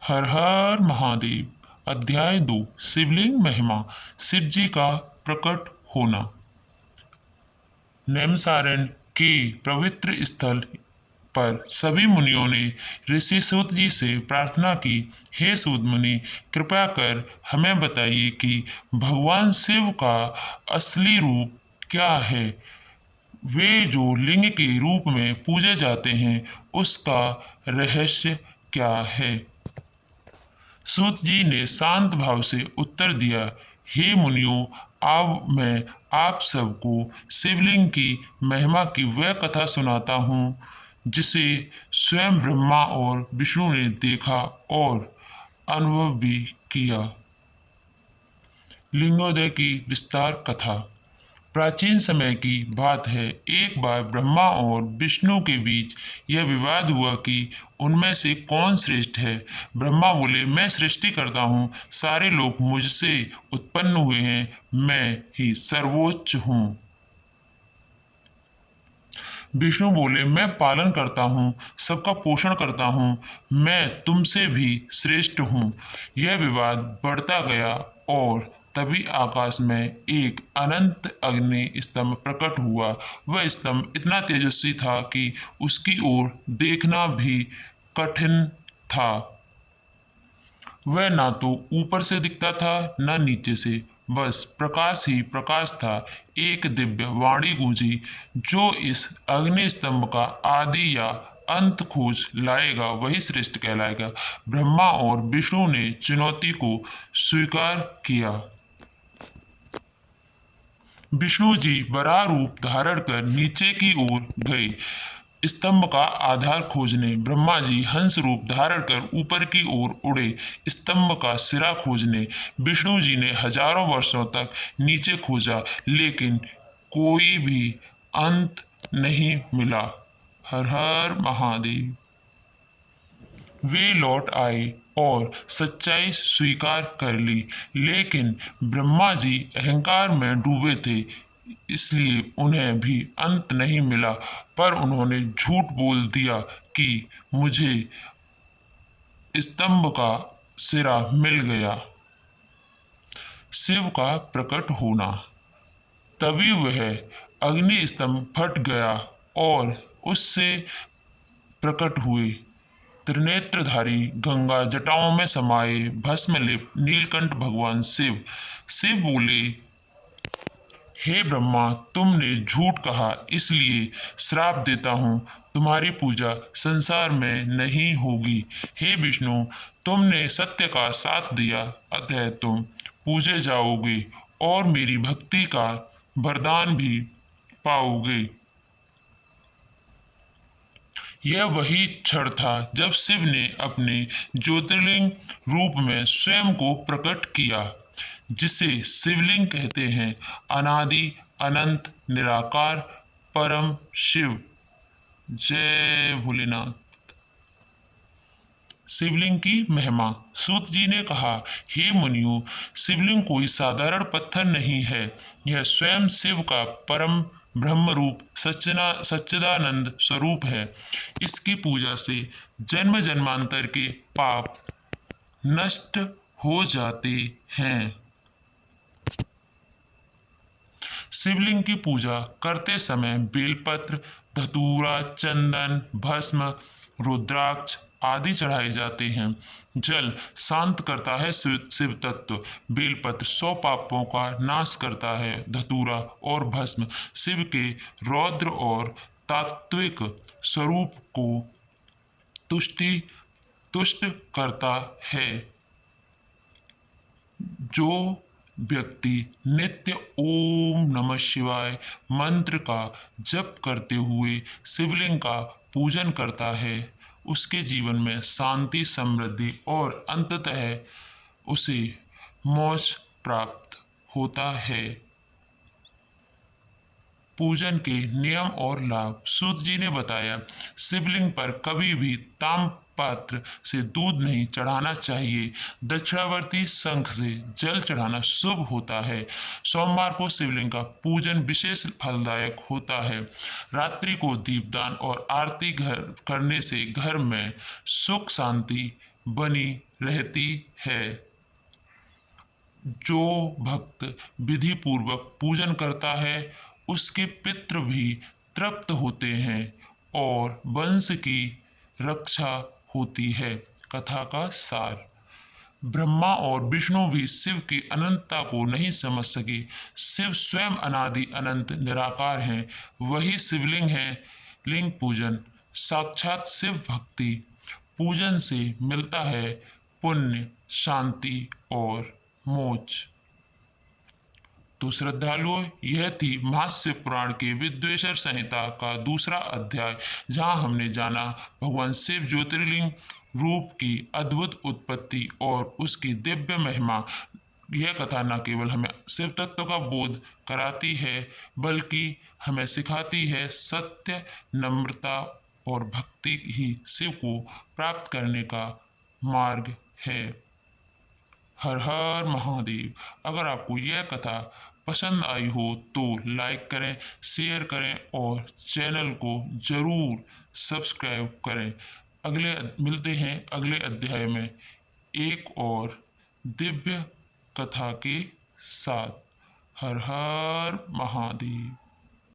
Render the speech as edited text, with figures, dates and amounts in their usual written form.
हर हर महादेव। अध्याय 2। शिवलिंग महिमा। शिव जी का प्रकट होना। नैमिषारण्य के पवित्र स्थल पर सभी मुनियों ने ऋषि सूत जी से प्रार्थना की, हे सूत मुनि, कृपया कर हमें बताइए कि भगवान शिव का असली रूप क्या है। वे जो लिंग के रूप में पूजे जाते हैं, उसका रहस्य क्या है। सूत जी ने शांत भाव से उत्तर दिया, हे मुनियों, अब मैं आप सबको शिवलिंग की महिमा की वह कथा सुनाता हूँ जिसे स्वयं ब्रह्मा और विष्णु ने देखा और अनुभव भी किया। लिंगोदय की विस्तार कथा। प्राचीन समय की बात है। एक बार ब्रह्मा और विष्णु के बीच यह विवाद हुआ कि उनमें से कौन श्रेष्ठ है। ब्रह्मा बोले, मैं सृष्टि करता हूँ, सारे लोग मुझसे उत्पन्न हुए हैं, मैं ही सर्वोच्च हूँ। विष्णु बोले, मैं पालन करता हूँ, सबका पोषण करता हूँ, मैं तुमसे भी श्रेष्ठ हूँ। यह विवाद बढ़ता गया और तभी आकाश में एक अनंत अग्नि स्तंभ प्रकट हुआ। वह स्तंभ इतना तेजस्वी था कि उसकी ओर देखना भी कठिन था। वह ना तो ऊपर से दिखता था न नीचे से, बस प्रकाश ही प्रकाश था। एक दिव्य वाणी गूंजी, जो इस अग्नि स्तंभ का आदि या अंत खोज लाएगा वही श्रेष्ठ कहलाएगा। ब्रह्मा और विष्णु ने चुनौती को स्वीकार किया। विष्णु जी वराह रूप धारण कर नीचे की ओर गए स्तंभ का आधार खोजने। ब्रह्मा जी हंस रूप धारण कर ऊपर की ओर उड़े स्तंभ का सिरा खोजने। विष्णु जी ने हजारों वर्षों तक नीचे खोजा, लेकिन कोई भी अंत नहीं मिला। हर हर महादेव। वे लौट आए और सच्चाई स्वीकार कर ली, लेकिन ब्रह्मा जी अहंकार में डूबे थे, इसलिए उन्हें भी अंत नहीं मिला। पर उन्होंने झूठ बोल दिया कि मुझे स्तंभ का सिरा मिल गया। शिव का प्रकट होना। तभी वह अग्नि स्तंभ फट गया और उससे प्रकट हुए त्रिनेत्रधारी, गंगा जटाओं में समाये भस्मलिप्त नीलकंठ भगवान शिव। शिव बोले, हे ब्रह्मा, तुमने झूठ कहा, इसलिए श्राप देता हूँ, तुम्हारी पूजा संसार में नहीं होगी। हे विष्णु, तुमने सत्य का साथ दिया, अतः तुम पूजे जाओगे और मेरी भक्ति का वरदान भी पाओगे। यह वही क्षण था जब शिव ने अपने ज्योतिर्लिंग रूप में स्वयं को प्रकट किया, जिसे शिवलिंग कहते हैं। अनादि अनंत निराकार परम शिव। जय भोलेनाथ। शिवलिंग की महिमा। सूत जी ने कहा, हे मुनियों, शिवलिंग कोई साधारण पत्थर नहीं है, यह स्वयं शिव का परम ब्रह्म रूप सच्चिदानंद स्वरूप है। इसकी पूजा से जन्म जन्मांतर के पाप नष्ट हो जाते हैं। शिवलिंग की पूजा करते समय बेलपत्र, धतूरा, चंदन, भस्म, रुद्राक्ष आदि चढ़ाए जाते हैं। जल शांत करता है शिव तत्व। बेलपत्र 100 पापों का नाश करता है। धतूरा और भस्म शिव के रौद्र और तात्विक स्वरूप को तुष्ट करता है। जो व्यक्ति नित्य ओम नमः शिवाय मंत्र का जप करते हुए शिवलिंग का पूजन करता है, उसके जीवन में शांति, समृद्धि और अंततः उसे मोक्ष प्राप्त होता है। पूजन के नियम और लाभ। सूत जी ने बताया, शिवलिंग पर कभी भी ताम पात्र से दूध नहीं चढ़ाना चाहिए। दक्षिणावर्ती शंख से जल चढ़ाना शुभ होता है। सोमवार को शिवलिंग का पूजन विशेष फलदायक होता है। रात्रि को दीपदान और आरती घर करने से घर में सुख शांति बनी रहती है। जो भक्त विधि पूर्वक पूजन करता है उसके पितृ भी तृप्त होते हैं और वंश की रक्षा होती है। कथा का सार। ब्रह्मा और विष्णु भी शिव की अनंतता को नहीं समझ सके। शिव स्वयं अनादि अनंत निराकार हैं। वही शिवलिंग है। लिंग पूजन साक्षात शिव भक्ति। पूजन से मिलता है पुण्य, शांति और मोक्ष। तो श्रद्धालुओं, यह थी महाशिव पुराण के विद्वेश्वर संहिता का दूसरा अध्याय, जहां हमने जाना भगवान शिव ज्योतिर्लिंग रूप की अद्भुत उत्पत्ति और उसकी दिव्य महिमा। यह कथा न केवल हमें शिव तत्व का बोध कराती है बल्कि हमें सिखाती है सत्य, नम्रता और भक्ति ही शिव को प्राप्त करने का मार्ग है। हर हर महादेव। अगर आपको यह कथा पसंद आई हो तो लाइक करें, शेयर करें और चैनल को ज़रूर सब्सक्राइब करें। मिलते हैं अगले अध्याय में एक और दिव्य कथा के साथ। हर हर महादेव।